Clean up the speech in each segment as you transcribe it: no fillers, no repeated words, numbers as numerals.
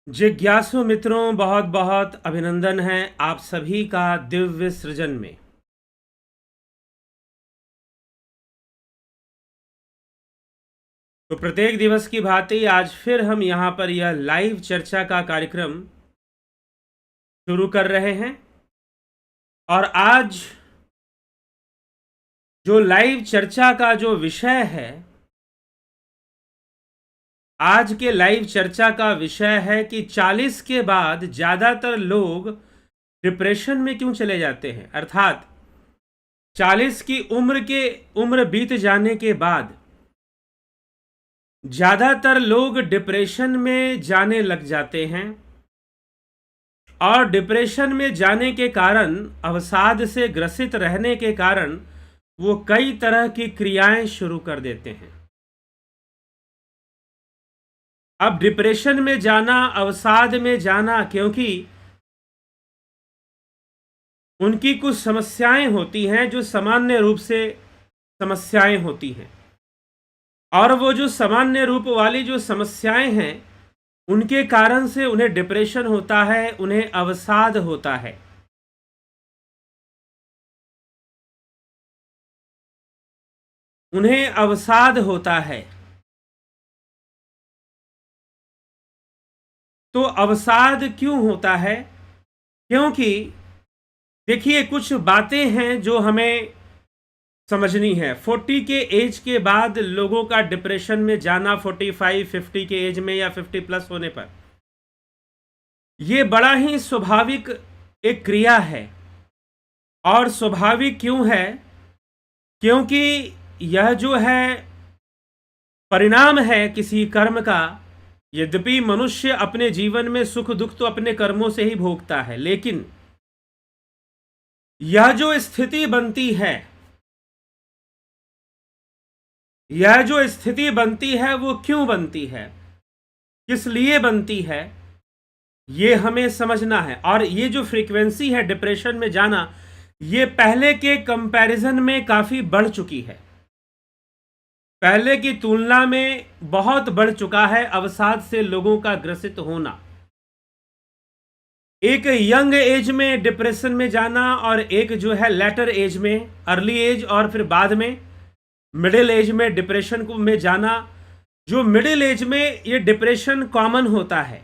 जिज्ञासु मित्रों, बहुत बहुत अभिनंदन है आप सभी का दिव्य सृजन में। तो प्रत्येक दिवस की भांति आज फिर हम यहाँ पर यह लाइव चर्चा का कार्यक्रम शुरू कर रहे हैं। और आज जो लाइव चर्चा का जो विषय है, आज के लाइव चर्चा का विषय है कि 40 के बाद ज्यादातर लोग डिप्रेशन में क्यों चले जाते हैं। अर्थात 40 की उम्र बीत जाने के बाद ज्यादातर लोग डिप्रेशन में जाने लग जाते हैं और डिप्रेशन में जाने के कारण, अवसाद से ग्रसित रहने के कारण वो कई तरह की क्रियाएं शुरू कर देते हैं। अब डिप्रेशन में जाना, अवसाद में जाना, क्योंकि उनकी कुछ समस्याएं होती हैं जो सामान्य रूप से समस्याएं होती हैं, और वो जो सामान्य रूप वाली जो समस्याएं हैं उनके कारण से उन्हें डिप्रेशन होता है, उन्हें अवसाद होता है। उन्हें अवसाद होता है। तो अवसाद क्यों होता है? क्योंकि देखिए, कुछ बातें हैं जो हमें समझनी है। 40 के एज के बाद लोगों का डिप्रेशन में जाना, 45, 50 के एज में या 50 प्लस होने पर, यह बड़ा ही स्वाभाविक एक क्रिया है। और स्वाभाविक क्यों है? क्योंकि यह जो है परिणाम है किसी कर्म का। यद्यपि मनुष्य अपने जीवन में सुख दुख तो अपने कर्मों से ही भोगता है, लेकिन यह जो स्थिति बनती है, वो क्यों बनती है, किस लिए बनती है, ये हमें समझना है। और ये जो फ्रीक्वेंसी है डिप्रेशन में जाना, ये पहले के कंपैरिजन में काफी बढ़ चुकी है। पहले की तुलना में बहुत बढ़ चुका है अवसाद से लोगों का ग्रसित होना। एक यंग एज में डिप्रेशन में जाना और एक जो है लेटर एज में, अर्ली एज और फिर बाद में मिडिल एज में डिप्रेशन को में जाना। जो मिडिल एज में ये डिप्रेशन कॉमन होता है।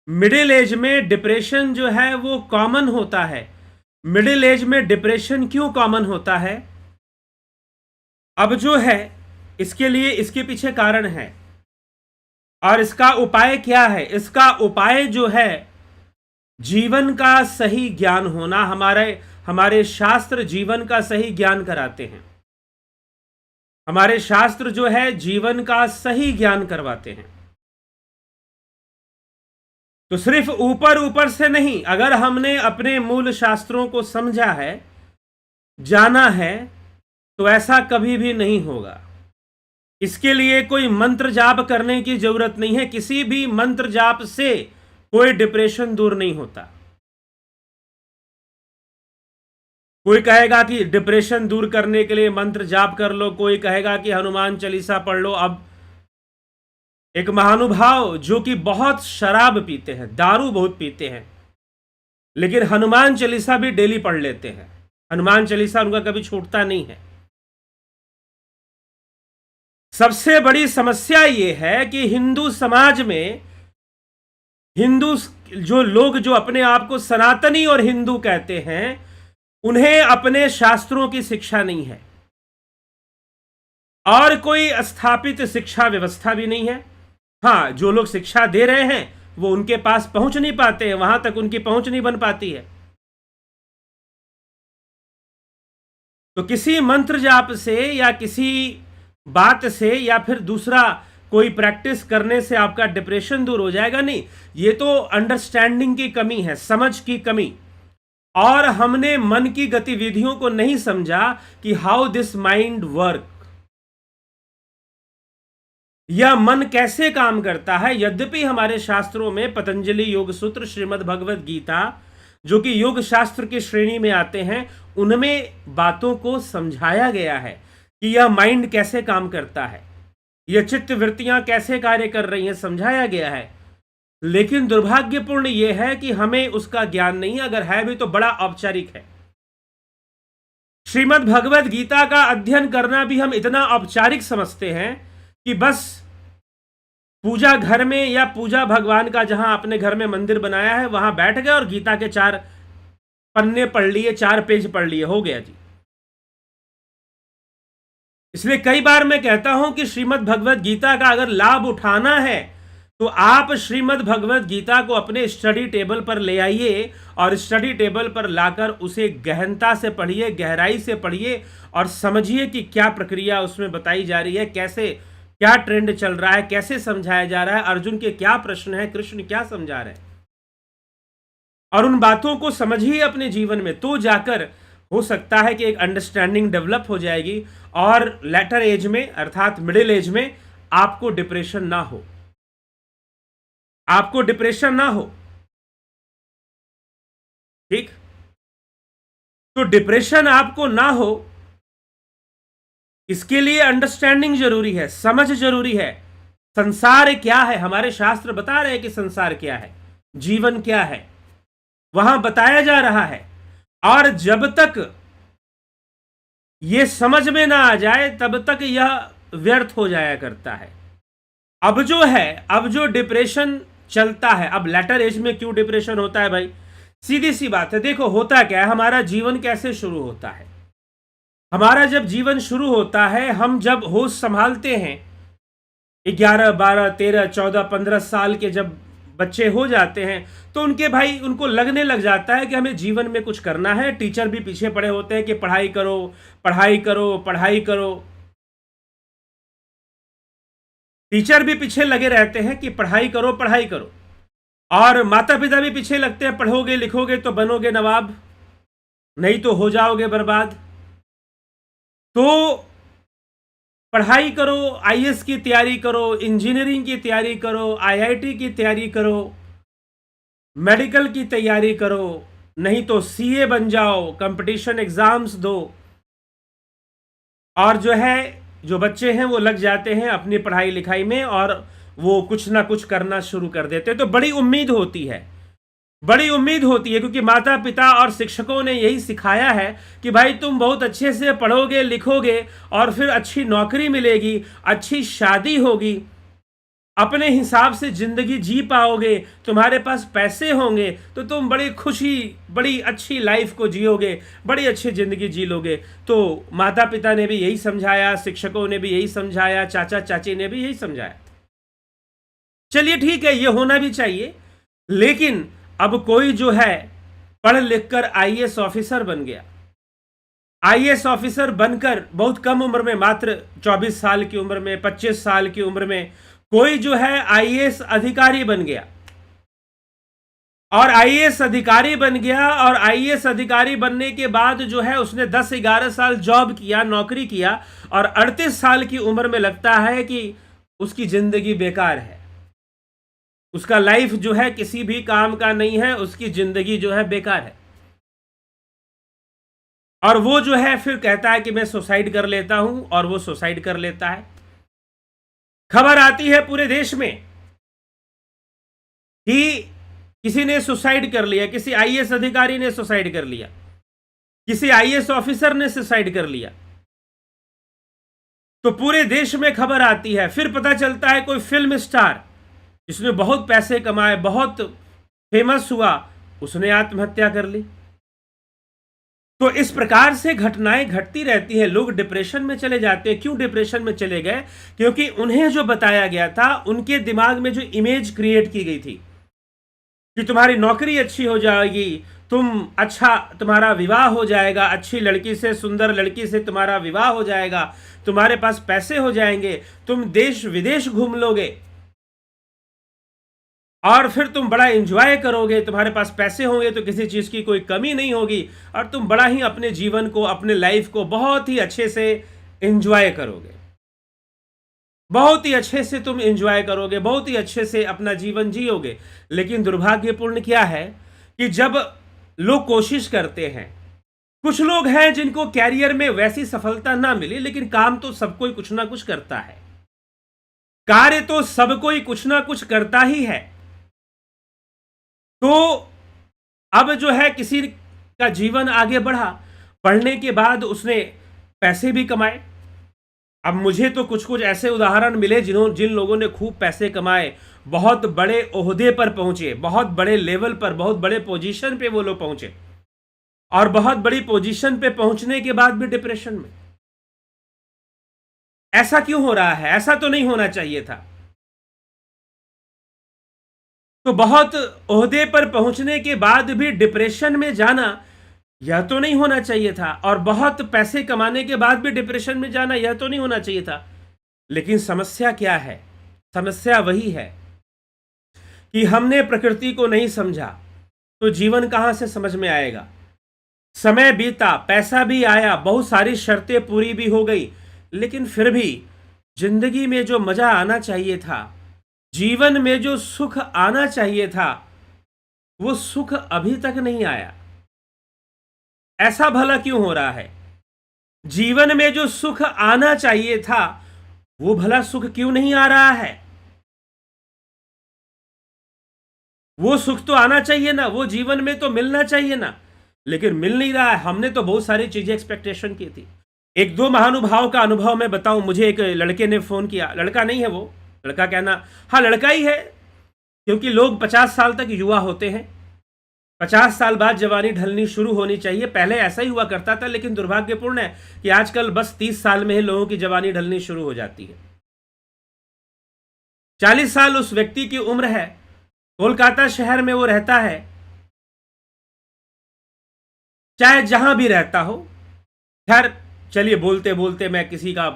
मिडिल एज में डिप्रेशन जो है वो कॉमन होता है। मिडिल एज में डिप्रेशन क्यों कॉमन होता है? अब जो है इसके लिए, इसके पीछे कारण है और इसका उपाय क्या है। इसका उपाय जो है जीवन का सही ज्ञान होना। हमारे शास्त्र जीवन का सही ज्ञान कराते हैं। हमारे शास्त्र जो है जीवन का सही ज्ञान करवाते हैं। तो सिर्फ ऊपर ऊपर से नहीं, अगर हमने अपने मूल शास्त्रों को समझा है, जाना है, तो ऐसा कभी भी नहीं होगा। इसके लिए कोई मंत्र जाप करने की जरूरत नहीं है। किसी भी मंत्र जाप से कोई डिप्रेशन दूर नहीं होता। कोई कहेगा कि डिप्रेशन दूर करने के लिए मंत्र जाप कर लो, कोई कहेगा कि हनुमान चालीसा पढ़ लो। अब एक महानुभाव जो कि बहुत शराब पीते हैं, दारू बहुत पीते हैं, लेकिन हनुमान चालीसा भी डेली पढ़ लेते हैं। हनुमान चालीसा उनका कभी छूटता नहीं है। सबसे बड़ी समस्या यह है कि हिंदू समाज में हिंदू जो लोग जो अपने आप को सनातनी और हिंदू कहते हैं, उन्हें अपने शास्त्रों की शिक्षा नहीं है और कोई स्थापित शिक्षा व्यवस्था भी नहीं है। हाँ, जो लोग शिक्षा दे रहे हैं वो उनके पास पहुंच नहीं पाते हैं, वहां तक उनकी पहुंच नहीं बन पाती है। तो किसी मंत्र जाप से या किसी बात से या फिर दूसरा कोई प्रैक्टिस करने से आपका डिप्रेशन दूर हो जाएगा? नहीं। ये तो अंडरस्टैंडिंग की कमी है, समझ की कमी। और हमने मन की गतिविधियों को नहीं समझा कि हाउ दिस माइंड वर्क, यह मन कैसे काम करता है। यद्यपि हमारे शास्त्रों में पतंजलि योग सूत्र, श्रीमद् भगवद गीता, जो कि योग शास्त्र की श्रेणी में आते हैं, उनमें बातों को समझाया गया है कि यह माइंड कैसे काम करता है। ये चित्त वृत्तियां कैसे कार्य कर रही हैं समझाया गया है। लेकिन दुर्भाग्यपूर्ण यह है कि हमें उसका ज्ञान नहीं है, अगर है भी तो बड़ा औपचारिक है। श्रीमद् भगवद गीता का अध्ययन करना भी हम इतना औपचारिक समझते हैं कि बस पूजा घर में या पूजा भगवान का जहां अपने घर में मंदिर बनाया है वहां बैठ गए और गीता के 4 पन्ने पढ़ लिए, 4 पेज पढ़ लिए, हो गया जी। इसलिए कई बार मैं कहता हूं कि श्रीमद् भगवद गीता का अगर लाभ उठाना है तो आप श्रीमद् भगवद गीता को अपने स्टडी टेबल पर ले आइए और स्टडी टेबल पर लाकर उसे गहनता से पढ़िए, गहराई से पढ़िए और समझिए कि क्या प्रक्रिया उसमें बताई जा रही है, कैसे क्या ट्रेंड चल रहा है, कैसे समझाया जा रहा है, अर्जुन के क्या प्रश्न है, कृष्ण क्या समझा रहे हैं, और उन बातों को समझिए अपने जीवन में। तो जाकर हो सकता है कि एक अंडरस्टैंडिंग डेवलप हो जाएगी और लेटर एज में अर्थात मिडिल एज में आपको डिप्रेशन ना हो, आपको डिप्रेशन ना हो। ठीक, तो डिप्रेशन आपको ना हो इसके लिए अंडरस्टैंडिंग जरूरी है, समझ जरूरी है। संसार क्या है, हमारे शास्त्र बता रहे हैं कि संसार क्या है, जीवन क्या है, वहां बताया जा रहा है। और जब तक यह समझ में ना आ जाए तब तक यह व्यर्थ हो जाया करता है। अब जो डिप्रेशन चलता है, अब लेटर एज में क्यों डिप्रेशन होता है भाई? सीधी सी बात है, देखो होता क्या है, हमारा जीवन कैसे शुरू होता है। हमारा जब जीवन शुरू होता है, हम जब होश संभालते हैं, 11, 12, 13, 14, 15 साल के जब बच्चे हो जाते हैं तो उनको लगने लग जाता है कि हमें जीवन में कुछ करना है। टीचर भी पीछे पड़े होते हैं कि पढ़ाई करो, पढ़ाई करो, पढ़ाई करो। टीचर भी पीछे लगे रहते हैं कि पढ़ाई करो, पढ़ाई करो, और माता पिता भी पीछे लगते हैं, पढ़ोगे लिखोगे तो बनोगे नवाब, नहीं तो हो जाओगे बर्बाद। तो पढ़ाई करो, आईएएस की तैयारी करो, इंजीनियरिंग की तैयारी करो, आईआईटी की तैयारी करो, मेडिकल की तैयारी करो, नहीं तो सीए बन जाओ, कंपटीशन एग्जाम्स दो। और जो बच्चे हैं वो लग जाते हैं अपनी पढ़ाई लिखाई में और वो कुछ ना कुछ करना शुरू कर देते हैं। तो बड़ी उम्मीद होती है, क्योंकि माता पिता और शिक्षकों ने यही सिखाया है कि भाई तुम बहुत अच्छे से पढ़ोगे लिखोगे और फिर अच्छी नौकरी मिलेगी, अच्छी शादी होगी, अपने हिसाब से जिंदगी जी पाओगे, तुम्हारे पास पैसे होंगे तो तुम बड़ी अच्छी लाइफ को जियोगे, बड़ी अच्छी जिंदगी जी लोगे। तो माता पिता ने भी यही समझाया, शिक्षकों ने भी यही समझाया, चाचा चाची ने भी यही समझाया। चलिए ठीक है, ये होना भी चाहिए। लेकिन अब कोई पढ़ लिख कर आईएएस ऑफिसर बन गया, आईएएस ऑफिसर बनकर बहुत कम उम्र में, मात्र 24 साल की उम्र में, 25 साल की उम्र में कोई आईएएस अधिकारी बन गया, और आईएएस अधिकारी बन गया, और आईएएस अधिकारी बनने के बाद उसने 10-11 साल जॉब किया, नौकरी किया, और 38 साल की उम्र में लगता है कि उसकी जिंदगी बेकार है, उसका लाइफ किसी भी काम का नहीं है, उसकी जिंदगी बेकार है। और वो फिर कहता है कि मैं सुसाइड कर लेता हूं, और वो सुसाइड कर लेता है। खबर आती है पूरे देश में कि किसी ने सुसाइड कर लिया, किसी आईएएस अधिकारी ने सुसाइड कर लिया, किसी आईएएस ऑफिसर ने सुसाइड कर लिया। तो पूरे देश में खबर आती है। फिर पता चलता है कोई फिल्म स्टार जिसने बहुत पैसे कमाए, बहुत फेमस हुआ, उसने आत्महत्या कर ली। तो इस प्रकार से घटनाएं घटती रहती है, लोग डिप्रेशन में चले जाते हैं। क्यों डिप्रेशन में चले गए? क्योंकि उन्हें जो बताया गया था, उनके दिमाग में जो इमेज क्रिएट की गई थी कि तुम्हारी नौकरी अच्छी हो जाएगी, तुम्हारा विवाह हो जाएगा, अच्छी लड़की से, सुंदर लड़की से तुम्हारा विवाह हो जाएगा, तुम्हारे पास पैसे हो जाएंगे, तुम देश विदेश घूम लोगे और फिर तुम बड़ा एंजॉय करोगे, तुम्हारे पास पैसे होंगे तो किसी चीज़ की कोई कमी नहीं होगी, और तुम बड़ा ही अपने जीवन को, अपने लाइफ को बहुत ही अच्छे से एंजॉय करोगे, बहुत ही अच्छे से तुम एंजॉय करोगे, बहुत ही अच्छे से अपना जीवन जियोगे। लेकिन दुर्भाग्यपूर्ण क्या है कि जब लोग कोशिश करते हैं, कुछ लोग हैं जिनको कैरियर में वैसी सफलता ना मिली, लेकिन काम तो सब कोई कुछ ना कुछ करता है। कार्य तो सब कोई कुछ ना कुछ करता ही है। तो अब जो है किसी का जीवन आगे बढ़ा, पढ़ने के बाद उसने पैसे भी कमाए। अब मुझे तो कुछ कुछ ऐसे उदाहरण मिले जिन लोगों ने खूब पैसे कमाए, बहुत बड़े ओहदे पर पहुंचे, बहुत बड़े लेवल पर, बहुत बड़े पोजीशन पे वो लोग पहुंचे, और बहुत बड़ी पोजीशन पे पहुंचने के बाद भी डिप्रेशन में। ऐसा क्यों हो रहा है? ऐसा तो नहीं होना चाहिए था। तो बहुत ओहदे पर पहुंचने के बाद भी डिप्रेशन में जाना, यह तो नहीं होना चाहिए था। और बहुत पैसे कमाने के बाद भी डिप्रेशन में जाना, यह तो नहीं होना चाहिए था। लेकिन समस्या क्या है? समस्या वही है कि हमने प्रकृति को नहीं समझा, तो जीवन कहां से समझ में आएगा। समय बीता, पैसा भी आया, बहुत सारी शर्तें पूरी भी हो गई, लेकिन फिर भी जिंदगी में जो मजा आना चाहिए था, जीवन में जो सुख आना चाहिए था, वो सुख अभी तक नहीं आया। ऐसा भला क्यों हो रहा है? जीवन में जो सुख आना चाहिए था, वो भला सुख क्यों नहीं आ रहा है? वो सुख तो आना चाहिए ना, वो जीवन में तो मिलना चाहिए ना, लेकिन मिल नहीं रहा है। हमने तो बहुत सारी चीजें एक्सपेक्टेशन की थी। एक दो महानुभाव का अनुभव मैं बताऊं। मुझे एक लड़के ने फोन किया, लड़का नहीं है वो, लड़का कहना, हाँ लड़का ही है, क्योंकि लोग 50 साल तक युवा होते हैं, 50 साल बाद जवानी ढलनी शुरू होनी चाहिए। पहले ऐसा ही हुआ करता था, लेकिन दुर्भाग्यपूर्ण है कि आजकल बस 30 साल में ही लोगों की जवानी ढलनी शुरू हो जाती है। 40 साल उस व्यक्ति की उम्र है, कोलकाता शहर में वो रहता है, चाहे जहां भी रहता हो। खैर चलिए, बोलते बोलते मैं किसी का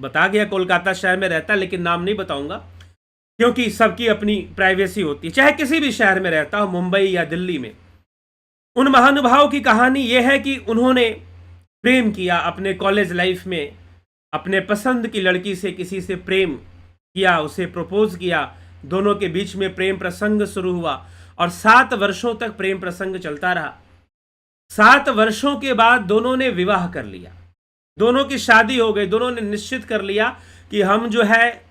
बता गया, कोलकाता शहर में रहता, लेकिन नाम नहीं बताऊंगा, क्योंकि सबकी अपनी प्राइवेसी होती है। चाहे किसी भी शहर में रहता हो, मुंबई या दिल्ली में। उन महानुभाव की कहानी यह है कि उन्होंने प्रेम किया अपने कॉलेज लाइफ में, अपने पसंद की लड़की से किसी से प्रेम किया, उसे प्रपोज किया, दोनों के बीच में प्रेम प्रसंग शुरू हुआ, और 7 वर्षों तक प्रेम प्रसंग चलता रहा। 7 वर्षों के बाद दोनों ने विवाह कर लिया, दोनों की शादी हो गई। दोनों ने निश्चित कर लिया कि हम जो है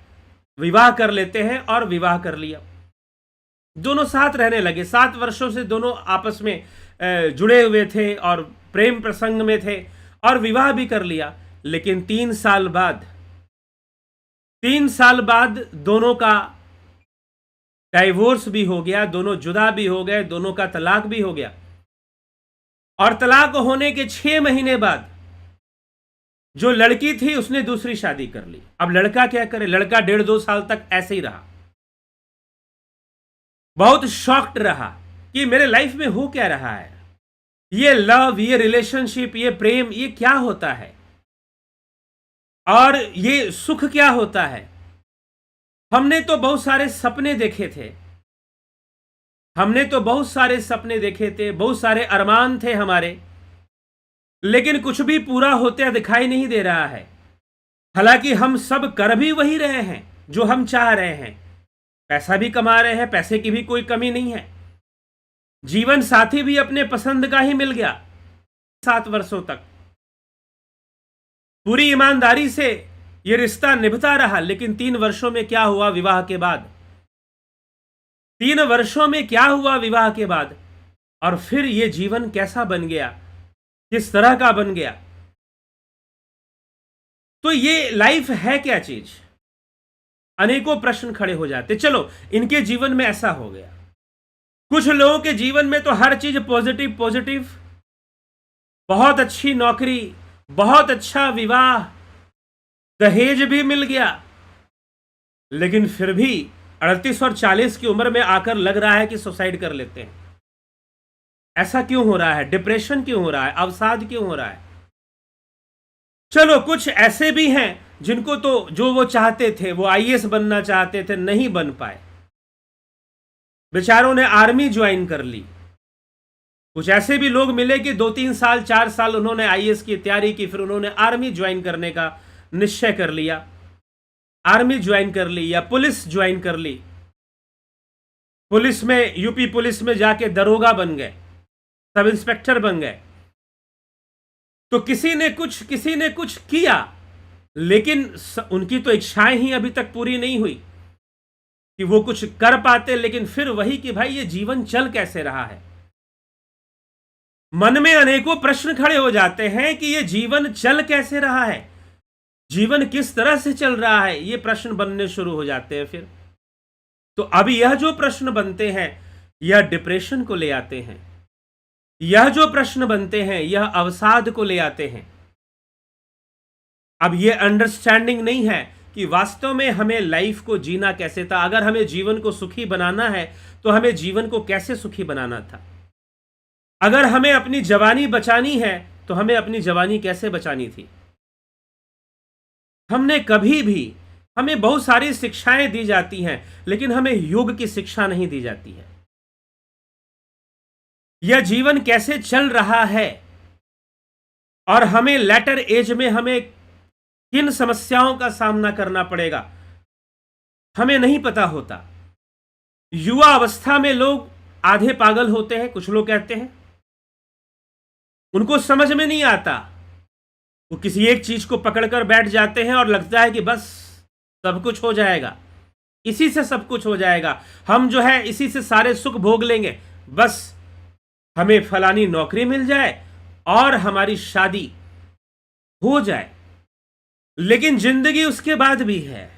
विवाह कर लेते हैं, और विवाह कर लिया। दोनों साथ रहने लगे। 7 वर्षों से दोनों आपस में जुड़े हुए थे और प्रेम प्रसंग में थे, और विवाह भी कर लिया। लेकिन 3 साल बाद दोनों का डाइवोर्स भी हो गया, दोनों जुदा भी हो गए, दोनों का तलाक भी हो गया। और तलाक होने के 6 महीने बाद जो लड़की थी उसने दूसरी शादी कर ली। अब लड़का क्या करे? लड़का 1.5-2 साल तक ऐसे ही रहा, बहुत शॉक्ड रहा कि मेरे लाइफ में हो क्या रहा है, ये लव, ये रिलेशनशिप, ये प्रेम, ये क्या होता है, और ये सुख क्या होता है। हमने तो बहुत सारे सपने देखे थे, बहुत सारे अरमान थे हमारे, लेकिन कुछ भी पूरा होते दिखाई नहीं दे रहा है। हालांकि हम सब कर भी वही रहे हैं जो हम चाह रहे हैं, पैसा भी कमा रहे हैं, पैसे की भी कोई कमी नहीं है, जीवन साथी भी अपने पसंद का ही मिल गया। 7 वर्षों तक पूरी ईमानदारी से यह रिश्ता निभता रहा। लेकिन 3 वर्षों में क्या हुआ विवाह के बाद? 3 वर्षों में क्या हुआ विवाह के बाद? और फिर यह जीवन कैसा बन गया, किस तरह का बन गया? तो ये लाइफ है क्या चीज? अनेकों प्रश्न खड़े हो जाते। चलो, इनके जीवन में ऐसा हो गया। कुछ लोगों के जीवन में तो हर चीज पॉजिटिव, बहुत अच्छी नौकरी, बहुत अच्छा विवाह, दहेज भी मिल गया, लेकिन फिर भी 38 और 40 की उम्र में आकर लग रहा है कि सुसाइड कर लेते हैं। ऐसा क्यों हो रहा है? डिप्रेशन क्यों हो रहा है? अवसाद क्यों हो रहा है? चलो, कुछ ऐसे भी हैं जिनको तो जो वो चाहते थे, वो आईएएस बनना चाहते थे, नहीं बन पाए, बेचारों ने आर्मी ज्वाइन कर ली। कुछ ऐसे भी लोग मिले कि 2-3 साल 4 साल उन्होंने आईएएस की तैयारी की, फिर उन्होंने आर्मी ज्वाइन करने का निश्चय कर लिया, आर्मी ज्वाइन कर ली या पुलिस ज्वाइन कर ली। पुलिस में, यूपी पुलिस में जाके दरोगा बन गए, सब इंस्पेक्टर बन गए। तो किसी ने कुछ किया, लेकिन उनकी तो इच्छाएं ही अभी तक पूरी नहीं हुई कि वो कुछ कर पाते, लेकिन फिर वही कि भाई ये जीवन चल कैसे रहा है। मन में अनेकों प्रश्न खड़े हो जाते हैं कि ये जीवन चल कैसे रहा है, जीवन किस तरह से चल रहा है, ये प्रश्न बनने शुरू हो जाते हैं फिर। तो अब यह जो प्रश्न बनते हैं यह डिप्रेशन को ले आते हैं, यह जो प्रश्न बनते हैं यह अवसाद को ले आते हैं। अब यह अंडरस्टैंडिंग नहीं है कि वास्तव में हमें लाइफ को जीना कैसे था। अगर हमें जीवन को सुखी बनाना है तो हमें जीवन को कैसे सुखी बनाना था। अगर हमें अपनी जवानी बचानी है तो हमें अपनी जवानी कैसे बचानी थी। हमने कभी भी, हमें बहुत सारी शिक्षाएं दी जाती हैं लेकिन हमें योग की शिक्षा नहीं दी जाती है। यह जीवन कैसे चल रहा है और हमें लेटर एज में हमें किन समस्याओं का सामना करना पड़ेगा हमें नहीं पता होता। युवा अवस्था में लोग आधे पागल होते हैं, कुछ लोग कहते हैं, उनको समझ में नहीं आता, वो किसी एक चीज को पकड़कर बैठ जाते हैं और लगता है कि बस सब कुछ हो जाएगा, इसी से सब कुछ हो जाएगा, हम जो है इसी से सारे सुख भोग लेंगे, बस हमें फलानी नौकरी मिल जाए और हमारी शादी हो जाए। लेकिन जिंदगी उसके बाद भी है,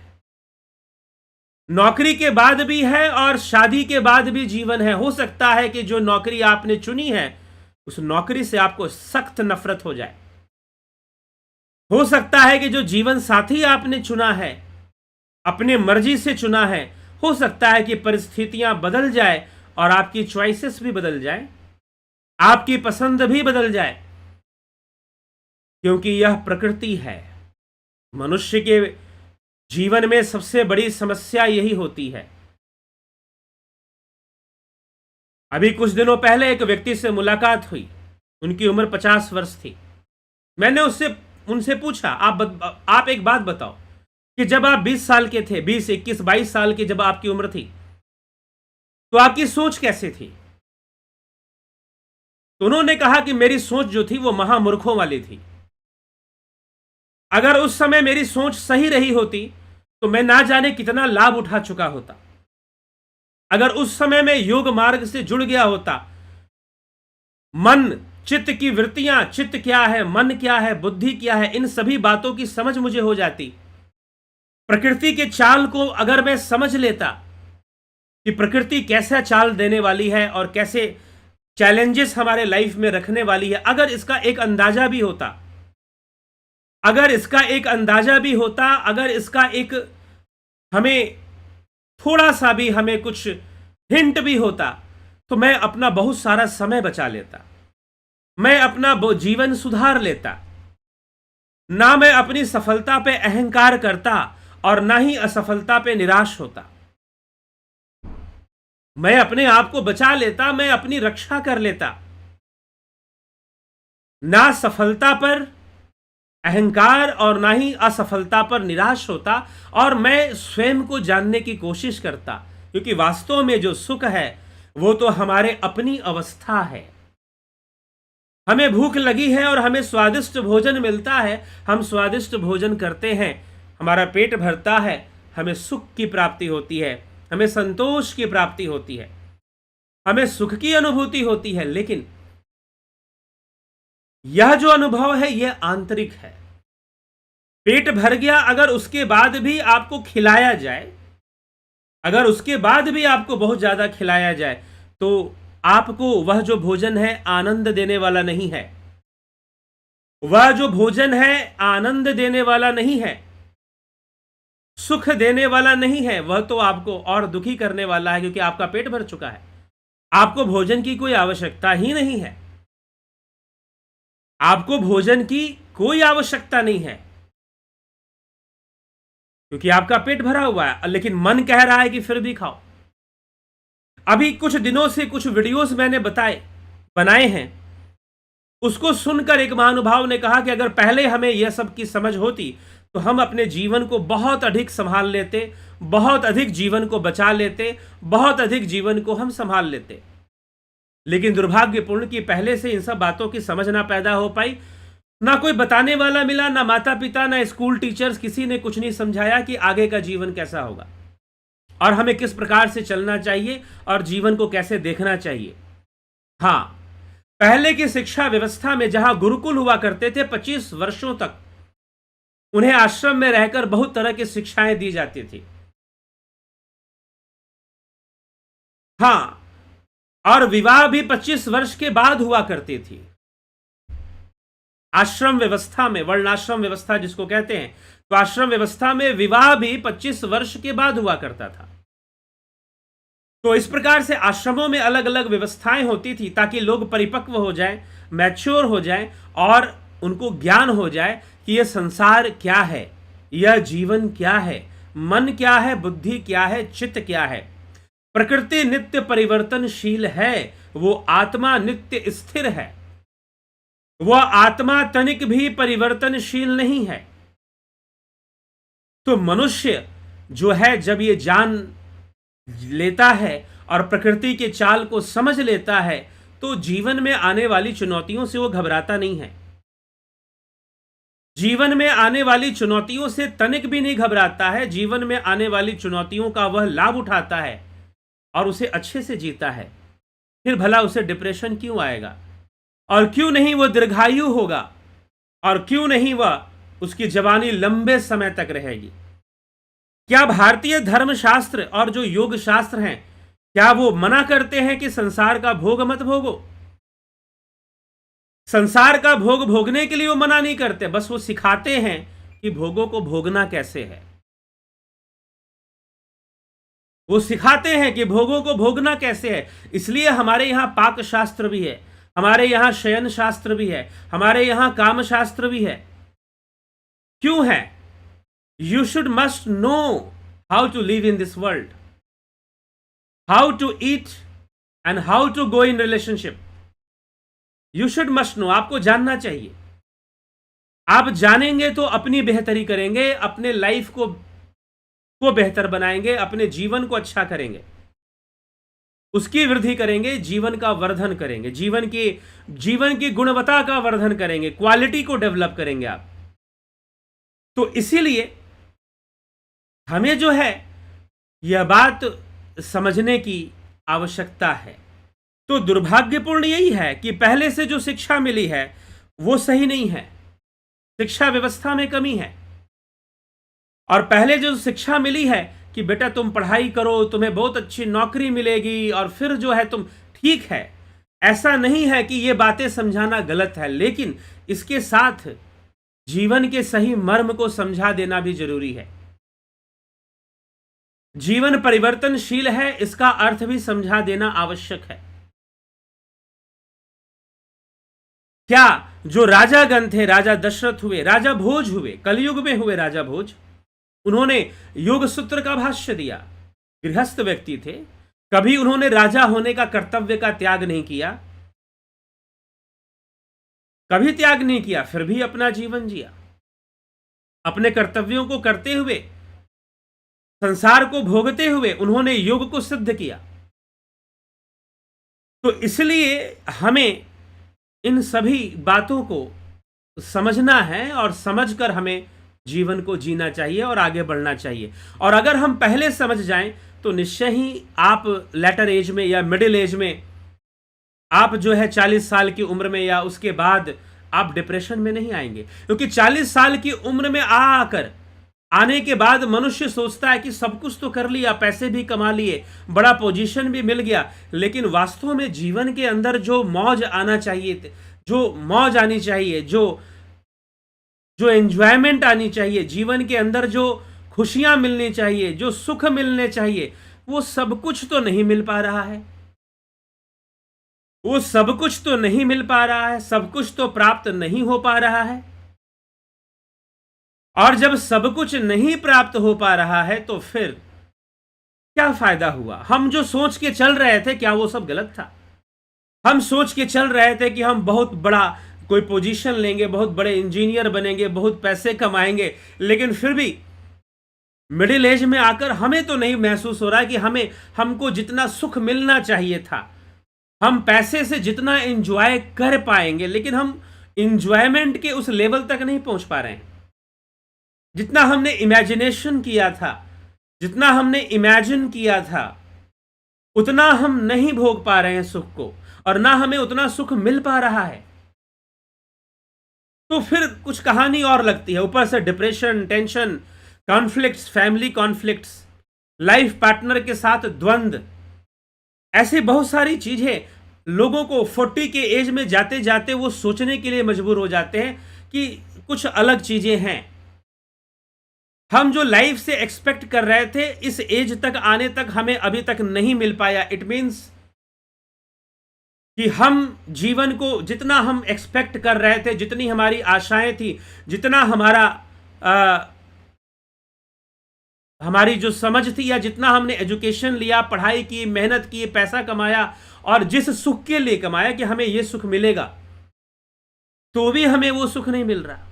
नौकरी के बाद भी है और शादी के बाद भी जीवन है। हो सकता है कि जो नौकरी आपने चुनी है उस नौकरी से आपको सख्त नफरत हो जाए। हो सकता है कि जो जीवन साथी आपने चुना है, अपने मर्जी से चुना है, हो सकता है कि परिस्थितियां बदल जाए और आपकी चॉइसेस भी बदल जाए, आपकी पसंद भी बदल जाए, क्योंकि यह प्रकृति है। मनुष्य के जीवन में सबसे बड़ी समस्या यही होती है। अभी कुछ दिनों पहले एक व्यक्ति से मुलाकात हुई, उनकी उम्र 50 वर्ष थी। मैंने उनसे पूछा, आप एक बात बताओ कि जब आप 20 साल के थे, 20, 21, 22 साल की जब आपकी उम्र थी, तो आपकी सोच कैसी थी। तो उन्होंने कहा कि मेरी सोच जो थी वो महामूर्खों वाली थी। अगर उस समय मेरी सोच सही रही होती तो मैं ना जाने कितना लाभ उठा चुका होता। अगर उस समय मैं योग मार्ग से जुड़ गया होता, मन, चित्त की वृत्तियां, चित्त क्या है, मन क्या है, बुद्धि क्या है, इन सभी बातों की समझ मुझे हो जाती। प्रकृति के चाल को अगर मैं समझ लेता कि प्रकृति कैसा चाल देने वाली है और कैसे चैलेंजेस हमारे लाइफ में रखने वाली है, अगर इसका एक अंदाजा भी होता, अगर इसका एक अंदाजा भी होता, अगर इसका एक हमें थोड़ा सा भी हमें कुछ हिंट भी होता, तो मैं अपना बहुत सारा समय बचा लेता, मैं अपना जीवन सुधार लेता। ना मैं अपनी सफलता पे अहंकार करता और ना ही असफलता पे निराश होता। मैं अपने आप को बचा लेता, मैं अपनी रक्षा कर लेता। ना सफलता पर अहंकार और ना ही असफलता पर निराश होता और मैं स्वयं को जानने की कोशिश करता, क्योंकि वास्तव में जो सुख है वो तो हमारे अपनी अवस्था है। हमें भूख लगी है और हमें स्वादिष्ट भोजन मिलता है, हम स्वादिष्ट भोजन करते हैं, हमारा पेट भरता है, हमें सुख की प्राप्ति होती है, हमें संतोष की प्राप्ति होती है, हमें सुख की अनुभूति होती है। लेकिन यह जो अनुभव है यह आंतरिक है। पेट भर गया, अगर उसके बाद भी आपको खिलाया जाए, अगर उसके बाद भी आपको बहुत ज्यादा खिलाया जाए, तो आपको वह जो भोजन है आनंद देने वाला नहीं है। वह जो भोजन है आनंद देने वाला नहीं है, सुख देने वाला नहीं है, वह तो आपको और दुखी करने वाला है, क्योंकि आपका पेट भर चुका है। आपको भोजन की कोई आवश्यकता ही नहीं है, आपको भोजन की कोई आवश्यकता नहीं है, क्योंकि आपका पेट भरा हुआ है। लेकिन मन कह रहा है कि फिर भी खाओ। अभी कुछ दिनों से कुछ वीडियोस मैंने बनाए हैं, उसको सुनकर एक महानुभाव ने कहा कि अगर पहले हमें यह सब की समझ होती तो हम अपने जीवन को बहुत अधिक संभाल लेते, बहुत अधिक जीवन को बचा लेते, बहुत अधिक जीवन को हम संभाल लेते। लेकिन दुर्भाग्यपूर्ण कि पहले से इन सब बातों की समझ ना पैदा हो पाई, ना कोई बताने वाला मिला, ना माता पिता, ना स्कूल टीचर्स, किसी ने कुछ नहीं समझाया कि आगे का जीवन कैसा होगा और हमें किस प्रकार से चलना चाहिए और जीवन को कैसे देखना चाहिए। हाँ, पहले की शिक्षा व्यवस्था में जहां गुरुकुल हुआ करते थे, 25 वर्षों तक उन्हें आश्रम में रहकर बहुत तरह की शिक्षाएं दी जाती थी। हाँ, और विवाह भी 25 वर्ष के बाद हुआ करती थी। आश्रम व्यवस्था में, वर्णाश्रम व्यवस्था जिसको कहते हैं, तो आश्रम व्यवस्था में विवाह भी 25 वर्ष के बाद हुआ करता था। तो इस प्रकार से आश्रमों में अलग अलग व्यवस्थाएं होती थी ताकि लोग परिपक्व हो जाएं, मैच्योर हो जाएं और उनको ज्ञान हो जाए कि यह संसार क्या है, यह जीवन क्या है, मन क्या है, बुद्धि क्या है, चित्त क्या है। प्रकृति नित्य परिवर्तनशील है, वो आत्मा नित्य स्थिर है, वह आत्मा तनिक भी परिवर्तनशील नहीं है। तो मनुष्य जो है, जब ये जान लेता है और प्रकृति के चाल को समझ लेता है, तो जीवन में आने वाली चुनौतियों से वो घबराता नहीं है। जीवन में आने वाली चुनौतियों से तनिक भी नहीं घबराता है। जीवन में आने वाली चुनौतियों का वह लाभ उठाता है और उसे अच्छे से जीता है। फिर भला उसे डिप्रेशन क्यों आएगा, और क्यों नहीं वह दीर्घायु होगा, और क्यों नहीं वह उसकी जवानी लंबे समय तक रहेगी। क्या भारतीय धर्मशास्त्र और जो योग शास्त्र हैं, क्या वो मना करते हैं कि संसार का भोग मत भोगो? संसार का भोग भोगने के लिए वो मना नहीं करते, बस वो सिखाते हैं कि भोगों को भोगना कैसे है। वो सिखाते हैं कि भोगों को भोगना कैसे है। इसलिए हमारे यहां पाक शास्त्र भी है, हमारे यहां शयन शास्त्र भी है, हमारे यहां काम शास्त्र भी है। क्यों है? You should must know how to live in this world, how to eat and how to go in relationship. You should must know, आपको जानना चाहिए। आप जानेंगे तो अपनी बेहतरी करेंगे, अपने लाइफ को बेहतर बनाएंगे, अपने जीवन को अच्छा करेंगे, उसकी वृद्धि करेंगे, जीवन का वर्धन करेंगे, जीवन की गुणवत्ता का वर्धन करेंगे, क्वालिटी को डेवलप करेंगे आप। तो इसीलिए हमें जो है यह बात समझने की आवश्यकता है। तो दुर्भाग्यपूर्ण यही है कि पहले से जो शिक्षा मिली है वो सही नहीं है, शिक्षा व्यवस्था में कमी है। और पहले जो शिक्षा मिली है कि बेटा तुम पढ़ाई करो, तुम्हें बहुत अच्छी नौकरी मिलेगी और फिर जो है तुम, ठीक है, ऐसा नहीं है कि ये बातें समझाना गलत है, लेकिन इसके साथ जीवन के सही मर्म को समझा देना भी जरूरी है। जीवन परिवर्तनशील है, इसका अर्थ भी समझा देना आवश्यक है। क्या जो राजागण थे, राजा दशरथ हुए, राजा भोज हुए, कलयुग में हुए राजा भोज, उन्होंने योग सूत्र का भाष्य दिया। गृहस्थ व्यक्ति थे, कभी उन्होंने राजा होने का कर्तव्य का त्याग नहीं किया, कभी त्याग नहीं किया, फिर भी अपना जीवन जिया, अपने कर्तव्यों को करते हुए, संसार को भोगते हुए उन्होंने योग को सिद्ध किया। तो इसलिए हमें इन सभी बातों को समझना है और समझकर हमें जीवन को जीना चाहिए और आगे बढ़ना चाहिए। और अगर हम पहले समझ जाएं तो निश्चय ही आप लेटर एज में या मिडिल एज में, आप जो है 40 साल की उम्र में या उसके बाद आप डिप्रेशन में नहीं आएंगे। क्योंकि 40 साल की उम्र में आने के बाद मनुष्य सोचता है कि सब कुछ तो कर लिया, पैसे भी कमा लिए, बड़ा पोजीशन भी मिल गया, लेकिन वास्तव में जीवन के अंदर जो मौज आना चाहिए, जो मौज आनी चाहिए, जो एंजॉयमेंट आनी चाहिए, जीवन के अंदर जो खुशियां मिलनी चाहिए, जो सुख मिलने चाहिए, वो सब कुछ तो नहीं मिल पा रहा है। वो सब कुछ तो नहीं मिल पा रहा है, सब कुछ तो प्राप्त नहीं हो पा रहा है। और जब सब कुछ नहीं प्राप्त हो पा रहा है तो फिर क्या फायदा हुआ? हम जो सोच के चल रहे थे, क्या वो सब गलत था? हम सोच के चल रहे थे कि हम बहुत बड़ा कोई पोजीशन लेंगे, बहुत बड़े इंजीनियर बनेंगे, बहुत पैसे कमाएंगे, लेकिन फिर भी मिडिल एज में आकर हमें तो नहीं महसूस हो रहा कि हमको जितना सुख मिलना चाहिए था, हम पैसे से जितना एंजॉय कर पाएंगे, लेकिन हम इंजॉयमेंट के उस लेवल तक नहीं पहुंच पा रहे हैं। जितना हमने इमेजिनेशन किया था, जितना हमने इमेजिन किया था, उतना हम नहीं भोग पा रहे हैं सुख को, और ना हमें उतना सुख मिल पा रहा है। तो फिर कुछ कहानी और लगती है। ऊपर से depression, tension, conflicts, family conflicts, life partner के साथ द्वंद्व, ऐसे बहुत सारी चीजें लोगों को 40 के एज में जाते जाते वो सोचने के लिए मजबूर हो जाते हैं कि कुछ अलग चीजें हैं। हम जो लाइफ से एक्सपेक्ट कर रहे थे इस एज तक आने तक हमें अभी तक नहीं मिल पाया। इट मीन्स कि हम जीवन को जितना हम एक्सपेक्ट कर रहे थे, जितनी हमारी आशाएं थी, जितना हमारी जो समझ थी, या जितना हमने एजुकेशन लिया, पढ़ाई की, मेहनत की, पैसा कमाया, और जिस सुख के लिए कमाया कि हमें यह सुख मिलेगा, तो भी हमें वो सुख नहीं मिल रहा।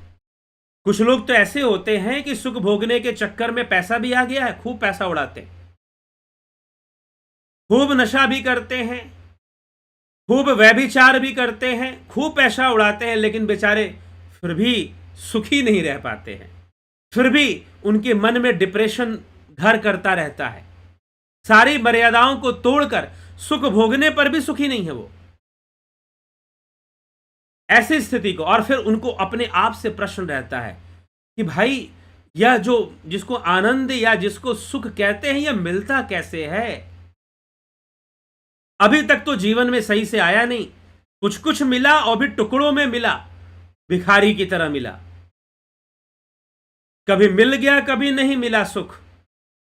कुछ लोग तो ऐसे होते हैं कि सुख भोगने के चक्कर में पैसा भी आ गया है, खूब पैसा उड़ाते हैं, खूब नशा भी करते हैं, खूब व्यभिचार भी करते हैं, खूब पैसा उड़ाते हैं, लेकिन बेचारे फिर भी सुखी नहीं रह पाते हैं। फिर भी उनके मन में डिप्रेशन घर करता रहता है। सारी मर्यादाओं को तोड़कर सुख भोगने पर भी सुखी नहीं है वो। ऐसी स्थिति को, और फिर उनको अपने आप से प्रश्न रहता है कि भाई यह जो जिसको आनंद या जिसको सुख कहते हैं, यह मिलता कैसे है? अभी तक तो जीवन में सही से आया नहीं, कुछ कुछ मिला और भी टुकड़ों में मिला, भिखारी की तरह मिला। कभी मिल गया, कभी नहीं मिला सुख।